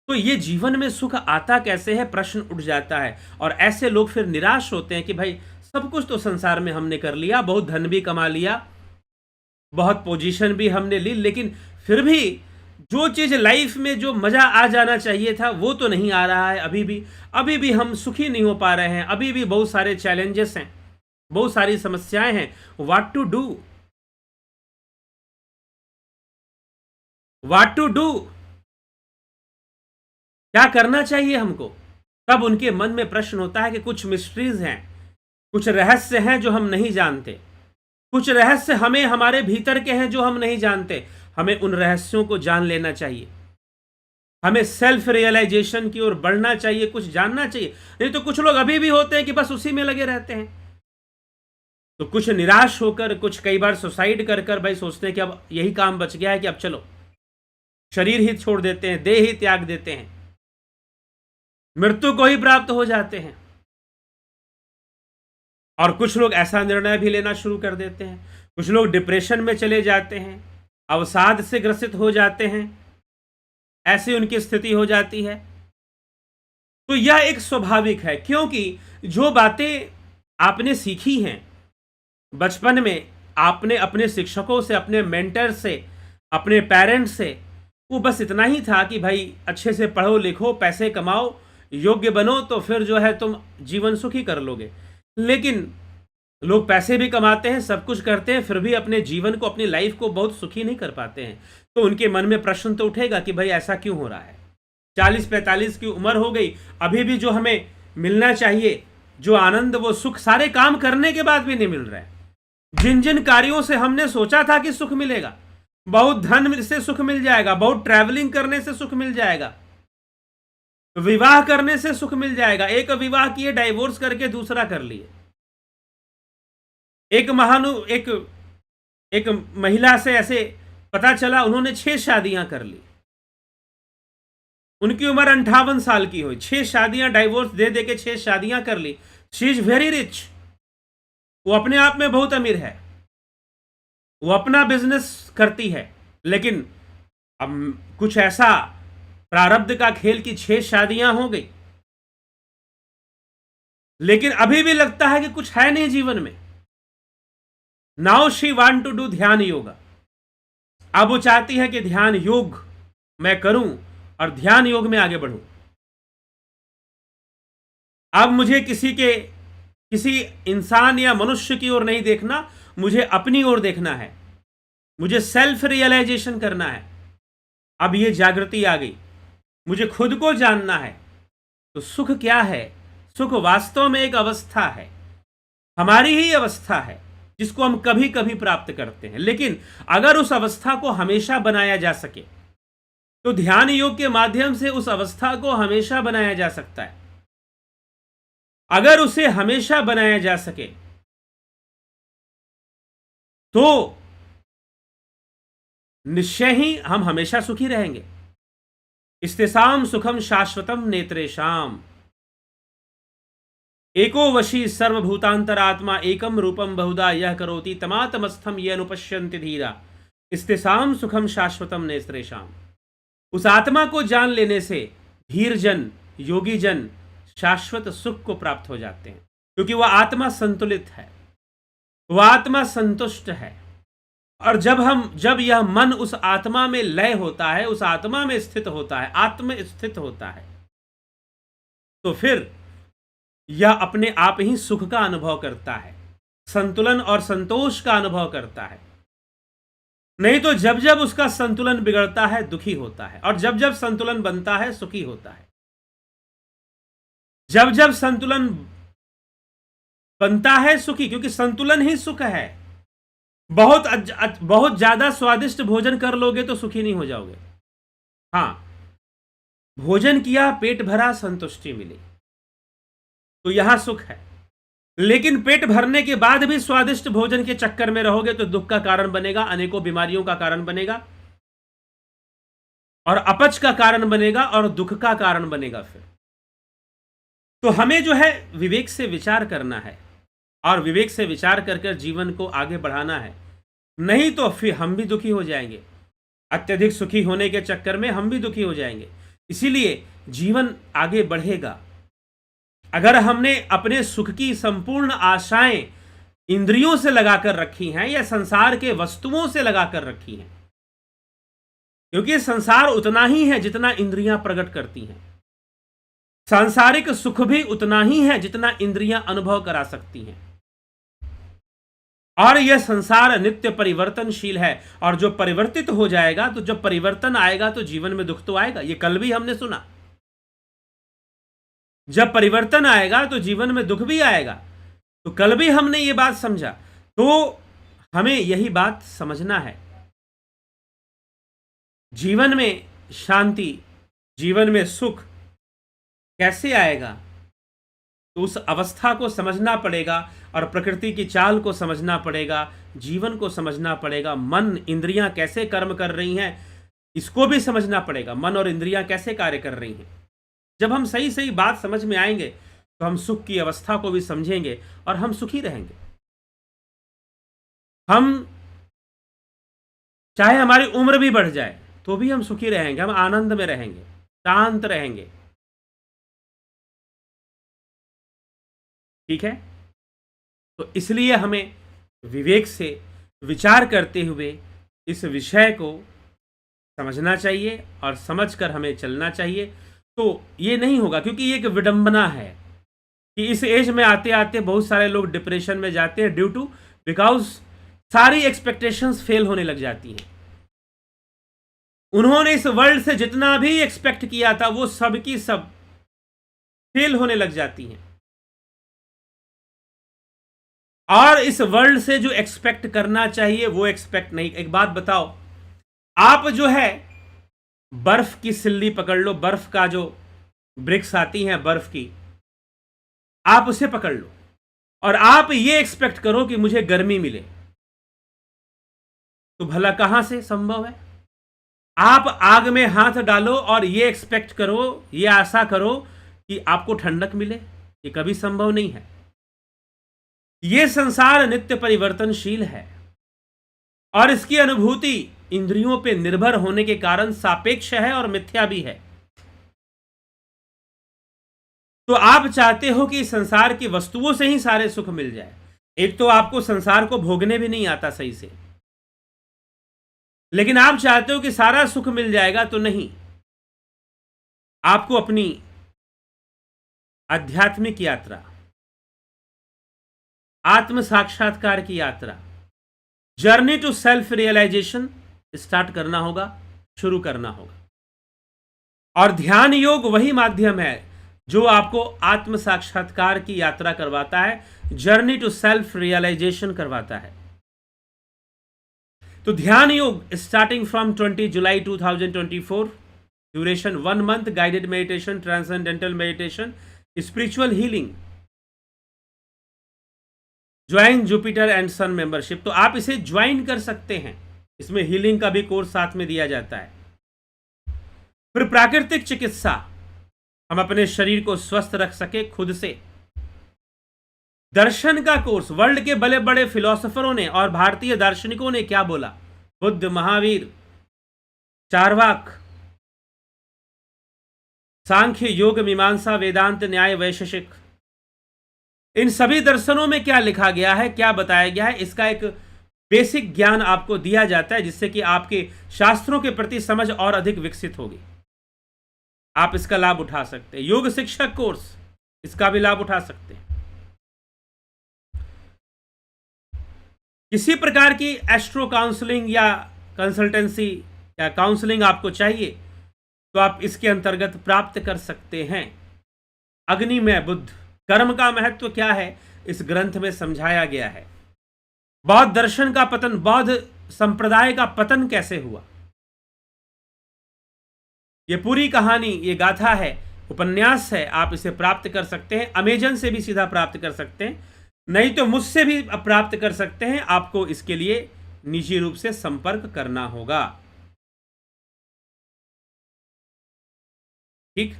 तो ये जीवन में सुख आता कैसे है, प्रश्न उठ जाता है। और ऐसे लोग फिर निराश होते हैं कि भाई सब कुछ तो संसार में हमने कर लिया, बहुत धन भी कमा लिया, बहुत पोजीशन भी हमने ली, लेकिन फिर भी जो चीज लाइफ में जो मजा आ जाना चाहिए था वो तो नहीं आ रहा है। अभी भी हम सुखी नहीं हो पा रहे हैं। अभी भी बहुत सारे चैलेंजेस हैं, बहुत सारी समस्याएं हैं। What to do, what to do, क्या करना चाहिए हमको? तब उनके मन में प्रश्न होता है कि कुछ मिस्ट्रीज हैं, कुछ रहस्य हैं जो हम नहीं जानते, कुछ रहस्य हमें हमारे भीतर के हैं जो हम नहीं जानते। हमें उन रहस्यों को जान लेना चाहिए, हमें सेल्फ रियलाइजेशन की ओर बढ़ना चाहिए, कुछ जानना चाहिए। नहीं तो कुछ लोग अभी भी होते हैं कि बस उसी में लगे रहते हैं। तो कुछ निराश होकर, कुछ कई बार सुसाइड कर कर भाई सोचते हैं कि अब यही काम बच गया है कि अब चलो शरीर ही छोड़ देते हैं, देह ही त्याग देते हैं, मृत्यु को ही प्राप्त हो जाते हैं। और कुछ लोग ऐसा निर्णय भी लेना शुरू कर देते हैं। कुछ लोग डिप्रेशन में चले जाते हैं, अवसाद से ग्रसित हो जाते हैं, ऐसी उनकी स्थिति हो जाती है। तो यह एक स्वाभाविक है, क्योंकि जो बातें आपने सीखी हैं बचपन में, आपने अपने शिक्षकों से, अपने मेंटर से, अपने पेरेंट्स से, वो बस इतना ही था कि भाई अच्छे से पढ़ो लिखो, पैसे कमाओ, योग्य बनो, तो फिर जो है तुम जीवन सुखी कर लोगे। लेकिन लोग पैसे भी कमाते हैं, सब कुछ करते हैं, फिर भी अपने जीवन को, अपनी लाइफ को बहुत सुखी नहीं कर पाते हैं। तो उनके मन में प्रश्न तो उठेगा कि भाई ऐसा क्यों हो रहा है? 40-45 की उम्र हो गई, अभी भी जो हमें मिलना चाहिए, जो आनंद, वो सुख, सारे काम करने के बाद भी नहीं मिल रहा है। जिन जिन कार्यों से हमने सोचा था कि सुख मिलेगा, बहुत धन से सुख मिल जाएगा, बहुत ट्रैवलिंग करने से सुख मिल जाएगा, विवाह करने से सुख मिल जाएगा, एक विवाह किए, डाइवोर्स करके दूसरा कर लिए। एक महिला से ऐसे पता चला, उन्होंने 6 शादियां कर ली। उनकी उम्र 58 साल की हुई, 6 शादियां, डाइवोर्स दे दे के 6 शादियां कर ली। शी इज वेरी रिच, वो अपने आप में बहुत अमीर है, वो अपना बिजनेस करती है, लेकिन अब कुछ ऐसा प्रारब्ध का खेल की 6 शादियां हो गई, लेकिन अभी भी लगता है कि कुछ है नहीं जीवन में। Now she want to do dhyan yoga. अब वो चाहती है कि ध्यान योग मैं करूं और ध्यान योग में आगे बढ़ूं। अब मुझे किसी इंसान या मनुष्य की ओर नहीं देखना, मुझे अपनी ओर देखना है, मुझे सेल्फ रियलाइजेशन करना है। अब ये जागृति आ गई, मुझे खुद को जानना है। तो सुख क्या है? सुख वास्तव में एक अवस्था है, हमारी ही अवस्था है। जिसको हम कभी कभी प्राप्त करते हैं। लेकिन अगर उस अवस्था को हमेशा बनाया जा सके तो ध्यान योग के माध्यम से उस अवस्था को हमेशा बनाया जा सकता है। अगर उसे हमेशा बनाया जा सके तो निश्चय ही हम हमेशा सुखी रहेंगे। स्थिताम सुखम शाश्वतम नेत्रेशाम, एको वशी सर्वभूतांतरात्मा एकम रूपम बहुधा यह करोति तमातमस्थम ये अनुपश्यन्ति धीरा स्थिताम सुखम शाश्वतम नेत्रेशाम। उस आत्मा को जान लेने से धीर जन, योगी जन शाश्वत सुख को प्राप्त हो जाते हैं, क्योंकि वह आत्मा संतुलित है, वह आत्मा संतुष्ट है। और जब यह मन उस आत्मा में लय होता है, उस आत्मा में स्थित होता है, आत्म स्थित होता है, तो फिर यह अपने आप ही सुख का अनुभव करता है, संतुलन और संतोष का अनुभव करता है। नहीं तो जब जब उसका संतुलन बिगड़ता है दुखी होता है, और जब जब संतुलन बनता है सुखी होता है। जब जब संतुलन बनता है सुखी, क्योंकि संतुलन ही सुख है। बहुत ज्यादा स्वादिष्ट भोजन कर लोगे तो सुखी नहीं हो जाओगे। हां, भोजन किया, पेट भरा, संतुष्टि मिली, तो यहां सुख है। लेकिन पेट भरने के बाद भी स्वादिष्ट भोजन के चक्कर में रहोगे तो दुख का कारण बनेगा, अनेकों बीमारियों का कारण बनेगा, और अपच का कारण बनेगा, और दुख का कारण बनेगा। फिर तो हमें जो है विवेक से विचार करना है, और विवेक से विचार कर जीवन को आगे बढ़ाना है। नहीं तो फिर हम भी दुखी हो जाएंगे, अत्यधिक सुखी होने के चक्कर में हम भी दुखी हो जाएंगे। इसीलिए जीवन आगे बढ़ेगा अगर हमने अपने सुख की संपूर्ण आशाएं इंद्रियों से लगाकर रखी हैं या संसार के वस्तुओं से लगाकर रखी हैं, क्योंकि संसार उतना ही है जितना इंद्रियां प्रकट करती हैं। सांसारिक सुख भी उतना ही है जितना इंद्रियां अनुभव करा सकती हैं। और यह संसार नित्य परिवर्तनशील है, और जो परिवर्तित हो जाएगा, तो जब परिवर्तन आएगा तो जीवन में दुख तो आएगा। ये कल भी हमने सुना, जब परिवर्तन आएगा तो जीवन में दुख भी आएगा। तो कल भी हमने ये बात समझा। तो हमें यही बात समझना है। जीवन में शांति, जीवन में सुख कैसे आएगा, तो उस अवस्था को समझना पड़ेगा, और प्रकृति की चाल को समझना पड़ेगा, जीवन को समझना पड़ेगा, मन इंद्रियां कैसे कर्म कर रही हैं इसको भी समझना पड़ेगा, मन और इंद्रियां कैसे कार्य कर रही हैं। जब हम सही सही बात समझ में आएंगे तो हम सुख की अवस्था को भी समझेंगे और हम सुखी रहेंगे। हम चाहे हमारी उम्र भी बढ़ जाए तो भी हम सुखी रहेंगे, हम आनंद में रहेंगे, शांत रहेंगे। ठीक है, तो इसलिए हमें विवेक से विचार करते हुए इस विषय को समझना चाहिए और समझकर हमें चलना चाहिए। तो ये नहीं होगा, क्योंकि ये एक विडंबना है कि इस एज में आते आते बहुत सारे लोग डिप्रेशन में जाते हैं, बिकॉज सारी एक्सपेक्टेशंस फेल होने लग जाती हैं। उन्होंने इस वर्ल्ड से जितना भी एक्सपेक्ट किया था वो सब की सब फेल होने लग जाती हैं। और इस वर्ल्ड से जो एक्सपेक्ट करना चाहिए वो एक्सपेक्ट नहीं। एक बात बताओ, आप जो है बर्फ की सिल्ली पकड़ लो, बर्फ का जो ब्रिक्स आती हैं बर्फ की, आप उसे पकड़ लो और आप ये एक्सपेक्ट करो कि मुझे गर्मी मिले, तो भला कहां से संभव है? आप आग में हाथ डालो और ये एक्सपेक्ट करो, ये आशा करो कि आपको ठंडक मिले, ये कभी संभव नहीं है। ये संसार नित्य परिवर्तनशील है और इसकी अनुभूति इंद्रियों पे निर्भर होने के कारण सापेक्ष है और मिथ्या भी है। तो आप चाहते हो कि संसार की वस्तुओं से ही सारे सुख मिल जाए। एक तो आपको संसार को भोगने भी नहीं आता सही से, लेकिन आप चाहते हो कि सारा सुख मिल जाएगा, तो नहीं। आपको अपनी आध्यात्मिक यात्रा, आत्म साक्षात्कार की यात्रा, journey to self realization start करना होगा, शुरू करना होगा। और ध्यान योग वही माध्यम है जो आपको आत्म साक्षात्कार की यात्रा करवाता है, जर्नी टू सेल्फ रियलाइजेशन करवाता है। तो Dhyan Yog starting from 20 July 2024, duration 1 month, guided meditation, transcendental meditation, spiritual healing, join Jupiter and Sun membership. तो आप इसे ज्वाइन कर सकते हैं, इसमें हीलिंग का भी कोर्स साथ में दिया जाता है। फिर प्राकृतिक चिकित्सा, हम अपने शरीर को स्वस्थ रख सके खुद से। दर्शन का कोर्स, वर्ल्ड के बड़े बड़े फिलोसोफरों ने और भारतीय दार्शनिकों ने क्या बोला, बुद्ध, महावीर, चारवाक, सांख्य, योग, मीमांसा, वेदांत, न्याय, वैशेषिक, इन सभी दर्शनों में क्या लिखा गया है, क्या बताया गया है, इसका एक बेसिक ज्ञान आपको दिया जाता है, जिससे कि आपके शास्त्रों के प्रति समझ और अधिक विकसित होगी। आप इसका लाभ उठा सकते हैं। योग शिक्षक कोर्स, इसका भी लाभ उठा सकते हैं। किसी प्रकार की एस्ट्रो काउंसलिंग या कंसल्टेंसी या काउंसलिंग आपको चाहिए तो आप इसके अंतर्गत प्राप्त कर सकते हैं। अग्निमय बुद्ध, कर्म का महत्व क्या है, इस ग्रंथ में समझाया गया है। बौद्ध दर्शन का पतन, बौद्ध संप्रदाय का पतन कैसे हुआ, यह पूरी कहानी, ये गाथा है, उपन्यास है, आप इसे प्राप्त कर सकते हैं। अमेजन से भी सीधा प्राप्त कर सकते हैं, नहीं तो मुझसे भी प्राप्त कर सकते हैं। आपको इसके लिए निजी रूप से संपर्क करना होगा। ठीक,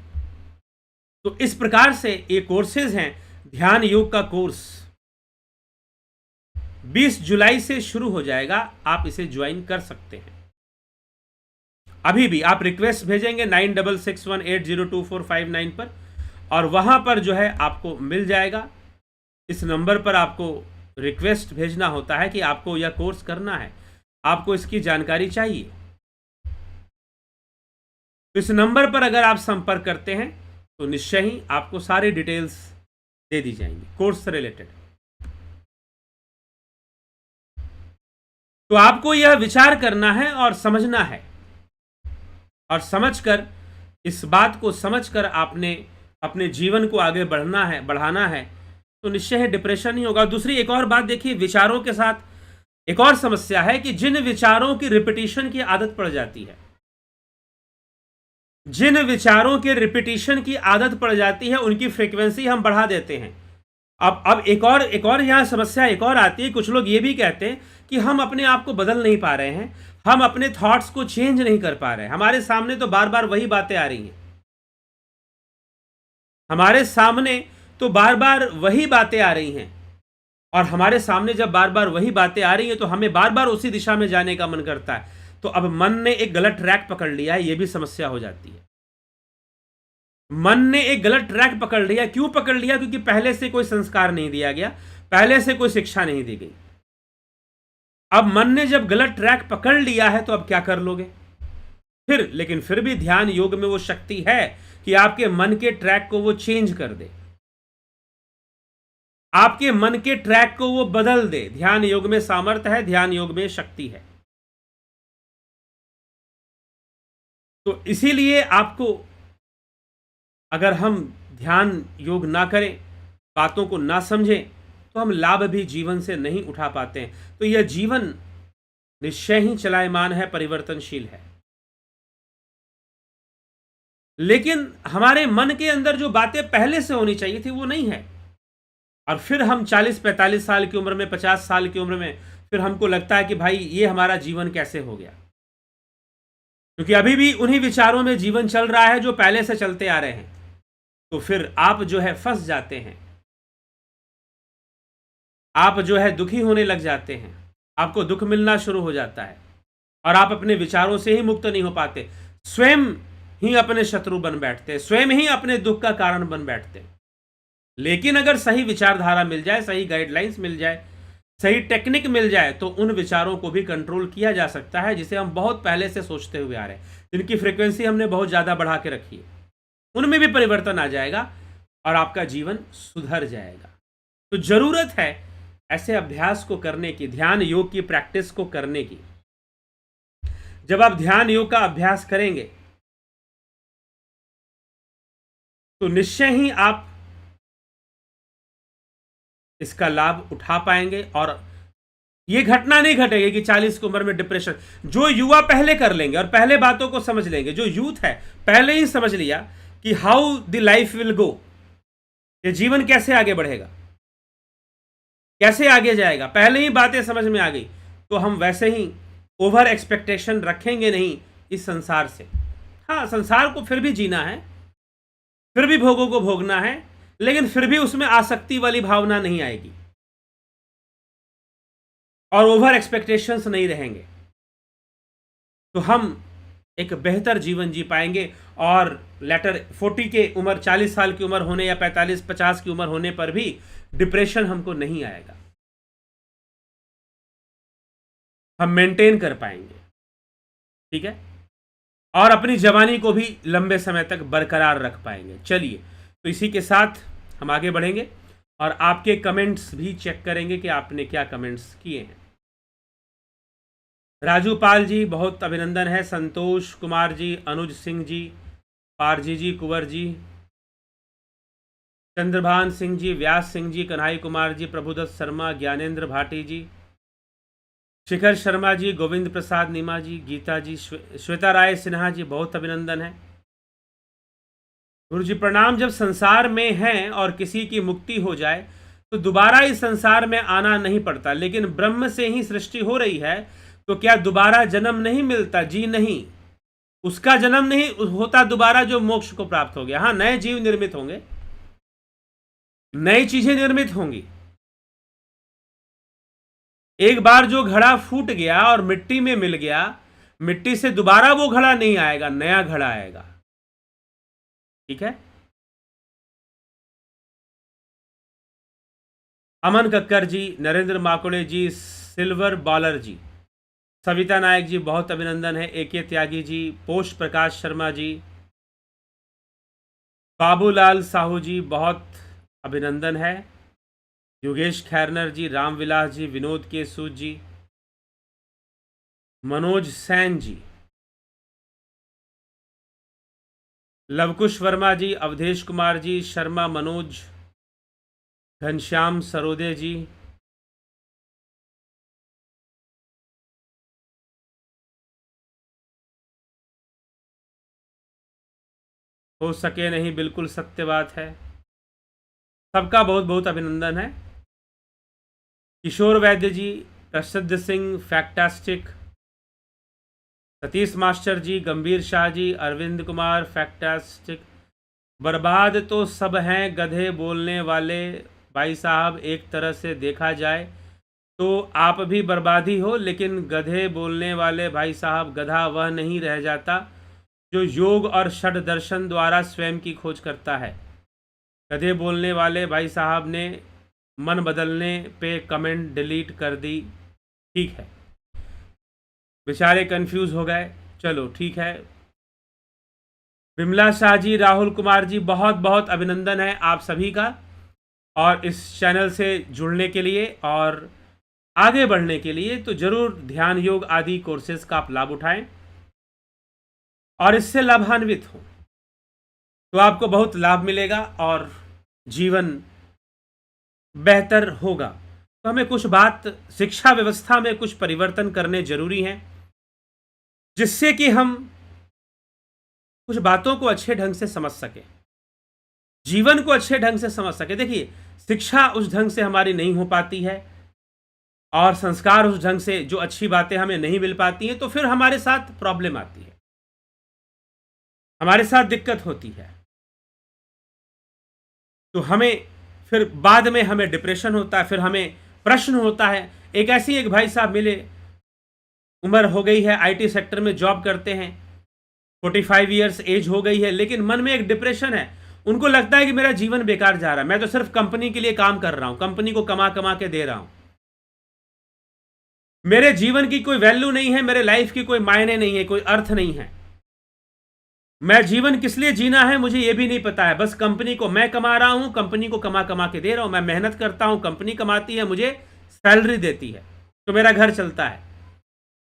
तो इस प्रकार से ये कोर्सेज हैं। ध्यान योग का कोर्स 20 जुलाई से शुरू हो जाएगा, आप इसे ज्वाइन कर सकते हैं। अभी भी आप रिक्वेस्ट भेजेंगे 9661802459 पर, और वहां पर जो है आपको मिल जाएगा। इस नंबर पर आपको रिक्वेस्ट भेजना होता है कि आपको यह कोर्स करना है, आपको इसकी जानकारी चाहिए। इस नंबर पर अगर आप संपर्क करते हैं तो निश्चय ही आपको सारी डिटेल्स दे दी जाएंगी कोर्स से रिलेटेड। तो आपको यह विचार करना है और समझना है, और समझकर, इस बात को समझकर आपने अपने जीवन को आगे बढ़ाना है, तो निश्चय ही डिप्रेशन नहीं होगा। दूसरी एक और बात देखिए, विचारों के साथ एक और समस्या है कि जिन विचारों की रिपीटिशन की आदत पड़ जाती है, जिन विचारों के रिपीटिशन की आदत पड़ जाती है, उनकी फ्रीक्वेंसी हम बढ़ा देते हैं। अब एक और यहां समस्या एक और आती है। कुछ लोग ये भी कहते हैं कि हम अपने आप को बदल नहीं पा रहे हैं, हम अपने थॉट्स को चेंज नहीं कर पा रहे हैं, हमारे सामने तो बार बार वही बातें आ रही हैं, हमारे सामने तो बार बार वही बातें आ रही हैं, और हमारे सामने जब बार बार वही बातें आ रही हैं तो हमें बार बार उसी दिशा में जाने का मन करता है। तो अब मन ने एक गलत ट्रैक पकड़ लिया है, यह भी समस्या हो जाती है। मन ने एक गलत ट्रैक पकड़ लिया, क्यों पकड़ लिया? क्योंकि पहले से कोई संस्कार नहीं दिया गया, पहले से कोई शिक्षा नहीं दी गई। अब मन ने जब गलत ट्रैक पकड़ लिया है तो अब क्या कर लोगे फिर? लेकिन फिर भी ध्यान योग में वो शक्ति है कि आपके मन के ट्रैक को वो चेंज कर दे, आपके मन के ट्रैक को वो बदल दे। ध्यान योग में सामर्थ्य है, ध्यान योग में शक्ति है। तो इसीलिए आपको, अगर हम ध्यान योग ना करें, बातों को ना समझें, तो हम लाभ भी जीवन से नहीं उठा पाते हैं। तो यह जीवन निश्चय ही चलायमान है, परिवर्तनशील है, लेकिन हमारे मन के अंदर जो बातें पहले से होनी चाहिए थी वो नहीं है। और फिर हम 40-45 साल की उम्र में, 50 साल की उम्र में, फिर हमको लगता है कि भाई ये हमारा जीवन कैसे हो गया, क्योंकि अभी भी उन्हीं विचारों में जीवन चल रहा है जो पहले से चलते आ रहे हैं। तो फिर आप जो है फंस जाते हैं, आप जो है दुखी होने लग जाते हैं, आपको दुख मिलना शुरू हो जाता है, और आप अपने विचारों से ही मुक्त नहीं हो पाते, स्वयं ही अपने शत्रु बन बैठते हैं, स्वयं ही अपने दुख का कारण बन बैठते हैं। लेकिन अगर सही विचारधारा मिल जाए, सही गाइडलाइंस मिल जाए, सही टेक्निक मिल जाए, तो उन विचारों को भी कंट्रोल किया जा सकता है, जिसे हम बहुत पहले से सोचते हुए आ रहे हैं, जिनकी फ्रीक्वेंसी हमने बहुत ज़्यादा बढ़ा के रखी है। उनमें भी परिवर्तन आ जाएगा और आपका जीवन सुधर जाएगा। तो ज़रूरत है ऐसे अभ्यास को करने की, ध्यान योग की प्रैक्टिस को करने की। जब आप ध्यान योग का अभ्यास करेंगे तो निश्चय ही आप इसका लाभ उठा पाएंगे और ये घटना नहीं घटेगी कि 40 की उम्र में डिप्रेशन। जो युवा पहले कर लेंगे और पहले बातों को समझ लेंगे, जो यूथ है पहले ही समझ लिया कि how the life will go, ये जीवन कैसे आगे बढ़ेगा, कैसे आगे जाएगा, पहले ही बातें समझ में आ गई, तो हम वैसे ही ओवर एक्सपेक्टेशन रखेंगे नहीं इस संसार से। हाँ, संसार को फिर भी जीना है, फिर भी भोगों को भोगना है, लेकिन फिर भी उसमें आसक्ति वाली भावना नहीं आएगी और ओवर एक्सपेक्टेशंस नहीं रहेंगे, तो हम एक बेहतर जीवन जी पाएंगे। और लेटर 40 के उम्र, 40 साल की उम्र होने या 45-50 की उम्र होने पर भी डिप्रेशन हमको नहीं आएगा, हम मेंटेन कर पाएंगे, ठीक है, और अपनी जवानी को भी लंबे समय तक बरकरार रख पाएंगे। चलिए, तो इसी के साथ हम आगे बढ़ेंगे और आपके कमेंट्स भी चेक करेंगे कि आपने क्या कमेंट्स किए हैं। राजू पाल जी बहुत अभिनंदन है, संतोष कुमार जी, अनुज सिंह जी, पारजी जी, कुंवर जी, चंद्रभान सिंह जी, व्यास सिंह जी, कन्हई कुमार जी, प्रभुदत्त शर्मा, ज्ञानेंद्र भाटी जी, शिखर शर्मा जी, गोविंद प्रसाद नीमा जी, गीता जी, श्वेता राय सिन्हा जी, बहुत अभिनंदन है। गुरु जी प्रणाम। जब संसार में हैं और किसी की मुक्ति हो जाए तो दोबारा इस संसार में आना नहीं पड़ता, लेकिन ब्रह्म से ही सृष्टि हो रही है तो क्या दोबारा जन्म नहीं मिलता? जी नहीं, उसका जन्म नहीं होता दोबारा जो मोक्ष को प्राप्त हो गया। हाँ, नए जीव निर्मित होंगे, नई चीजें निर्मित होंगी। एक बार जो घड़ा फूट गया और मिट्टी में मिल गया, मिट्टी से दोबारा वो घड़ा नहीं आएगा, नया घड़ा आएगा, ठीक है। अमन कक्कर जी, नरेंद्र माकुड़े जी, सिल्वर बॉलर जी, सविता नायक जी, बहुत अभिनंदन है। एके त्यागी जी, पोष प्रकाश शर्मा जी, बाबूलाल साहू जी, बहुत अभिनंदन है। योगेश खैरनर जी, रामविलास जी, विनोद के सूद जी, मनोज सैन जी, लवकुश वर्मा जी, अवधेश कुमार जी, शर्मा मनोज, घनश्याम सरोदे जी, हो सके नहीं, बिल्कुल सत्य बात है। सबका बहुत बहुत अभिनंदन है। किशोर वैद्य जी, प्रसिद्ध सिंह, फैक्टास्टिक, सतीश मास्टर जी, गंभीर शाह जी, अरविंद कुमार, फैक्टास्टिक, बर्बाद तो सब हैं गधे बोलने वाले भाई साहब, एक तरह से देखा जाए तो आप भी बर्बादी हो, लेकिन गधे बोलने वाले भाई साहब, गधा वह नहीं रह जाता जो योग और षड दर्शन द्वारा स्वयं की खोज करता है। गधे बोलने वाले भाई साहब ने मन बदलने पे कमेंट डिलीट कर दी, ठीक है, बेचारे कंफ्यूज हो गए, चलो ठीक है। विमला शाह जी, राहुल कुमार जी, बहुत बहुत अभिनंदन है आप सभी का, और इस चैनल से जुड़ने के लिए और आगे बढ़ने के लिए। तो जरूर ध्यान योग आदि कोर्सेज का आप लाभ उठाएं और इससे लाभान्वित हो, तो आपको बहुत लाभ मिलेगा और जीवन बेहतर होगा। तो हमें कुछ बात शिक्षा व्यवस्था में कुछ परिवर्तन करने जरूरी हैं, जिससे कि हम कुछ बातों को अच्छे ढंग से समझ सके, जीवन को अच्छे ढंग से समझ सके। देखिए, शिक्षा उस ढंग से हमारी नहीं हो पाती है और संस्कार उस ढंग से, जो अच्छी बातें हमें नहीं मिल पाती हैं, तो फिर हमारे साथ प्रॉब्लम आती है, हमारे साथ दिक्कत होती है। तो हमें फिर बाद में हमें डिप्रेशन होता है, फिर हमें प्रश्न होता है। एक ऐसी एक भाई साहब मिले, उम्र हो गई है, आईटी सेक्टर में जॉब करते हैं, 45 ईयर्स एज हो गई है, लेकिन मन में एक डिप्रेशन है। उनको लगता है कि मेरा जीवन बेकार जा रहा है, मैं तो सिर्फ कंपनी के लिए काम कर रहा हूं, कंपनी को कमा कमा के दे रहा हूं, मेरे जीवन की कोई वैल्यू नहीं है, मेरे लाइफ की कोई मायने नहीं है, कोई अर्थ नहीं है, मैं जीवन किस लिए जीना है मुझे यह भी नहीं पता है, बस कंपनी को मैं कमा रहा हूं, कंपनी को कमा कमा के दे रहा हूं, मैं मेहनत करता हूं, कंपनी कमाती है, मुझे सैलरी देती है, तो मेरा घर चलता है,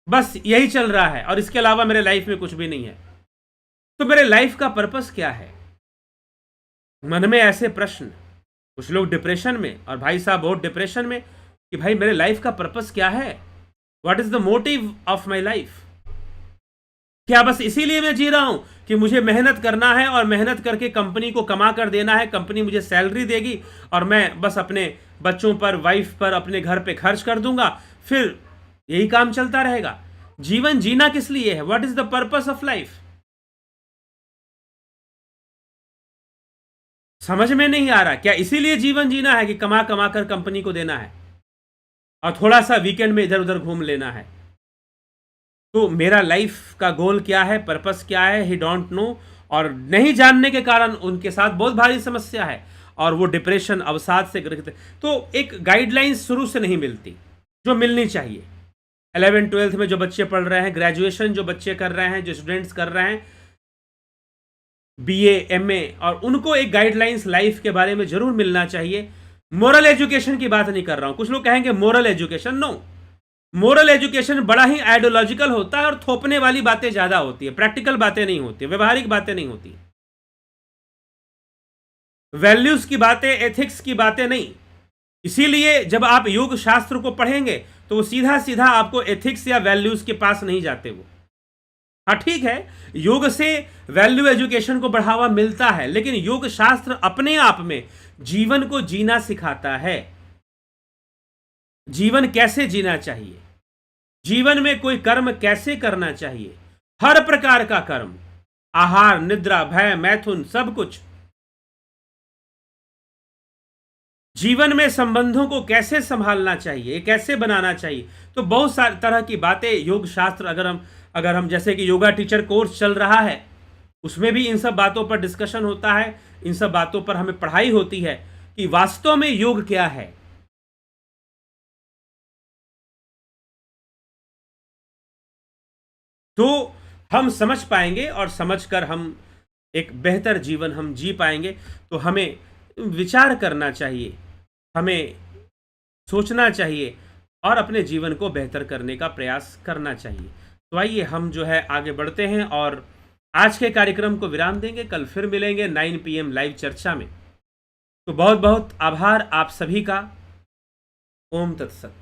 बस यही चल रहा है और इसके अलावा मेरे लाइफ में कुछ भी नहीं है। तो मेरे लाइफ का पर्पस क्या है? मन में ऐसे प्रश्न, कुछ लोग डिप्रेशन में, और भाई साहब बहुत डिप्रेशन में, कि भाई मेरे लाइफ का पर्पस क्या है, what is the motive of my life. क्या बस इसीलिए मैं जी रहा हूं कि मुझे मेहनत करना है और मेहनत करके कंपनी को कमा कर देना है, कंपनी मुझे सैलरी देगी और मैं बस अपने बच्चों पर, वाइफ पर, अपने घर पे खर्च कर दूंगा, फिर यही काम चलता रहेगा। जीवन जीना किस लिए है? What is the purpose of life? समझ में नहीं आ रहा। क्या इसीलिए जीवन जीना है कि कमा कमा कर कंपनी को देना है और थोड़ा सा वीकेंड में इधर उधर घूम लेना है? तो मेरा लाइफ का गोल क्या है, पर्पस क्या है, ही डोंट नो। और नहीं जानने के कारण उनके साथ बहुत भारी समस्या है और वो डिप्रेशन, अवसाद से ग्रसित है। तो एक गाइडलाइंस शुरू से नहीं मिलती जो मिलनी चाहिए। 11th-12th में जो बच्चे पढ़ रहे हैं, ग्रेजुएशन जो बच्चे कर रहे हैं, जो स्टूडेंट्स कर रहे हैं, बीए, एमए, और उनको एक गाइडलाइंस लाइफ के बारे में जरूर मिलना चाहिए। मोरल एजुकेशन की बात नहीं कर रहा हूं। कुछ लोग कहेंगे moral education, no. Moral education बड़ा ही आइडियोलॉजिकल होता है और थोपने वाली बातें ज्यादा होती है, प्रैक्टिकल बातें नहीं होती, व्यवहारिक बातें नहीं होती, वैल्यूज की बातें, एथिक्स की बातें नहीं। इसीलिए जब आप योग शास्त्र को पढ़ेंगे तो वो सीधा सीधा आपको एथिक्स या वैल्यूज के पास नहीं जाते। वो हाँ ठीक है, योग से वैल्यू एजुकेशन को बढ़ावा मिलता है, लेकिन योग शास्त्र अपने आप में जीवन को जीना सिखाता है। जीवन कैसे जीना चाहिए, जीवन में कोई कर्म कैसे करना चाहिए, हर प्रकार का कर्म, आहार, निद्रा, भय, मैथुन, सब कुछ। जीवन में संबंधों को कैसे संभालना चाहिए, कैसे बनाना चाहिए। तो बहुत सारी तरह की बातें योग शास्त्र, अगर हम जैसे कि योगा टीचर कोर्स चल रहा है, उसमें भी इन सब बातों पर डिस्कशन होता है, इन सब बातों पर हमें पढ़ाई होती है कि वास्तव में योग क्या है। तो हम समझ पाएंगे और समझकर हम एक बेहतर जीवन हम जी पाएंगे। तो हमें विचार करना चाहिए, हमें सोचना चाहिए और अपने जीवन को बेहतर करने का प्रयास करना चाहिए। तो आइए हम जो है आगे बढ़ते हैं और आज के कार्यक्रम को विराम देंगे। कल फिर मिलेंगे 9 PM लाइव चर्चा में। तो बहुत बहुत आभार आप सभी का। ओम तत्सत।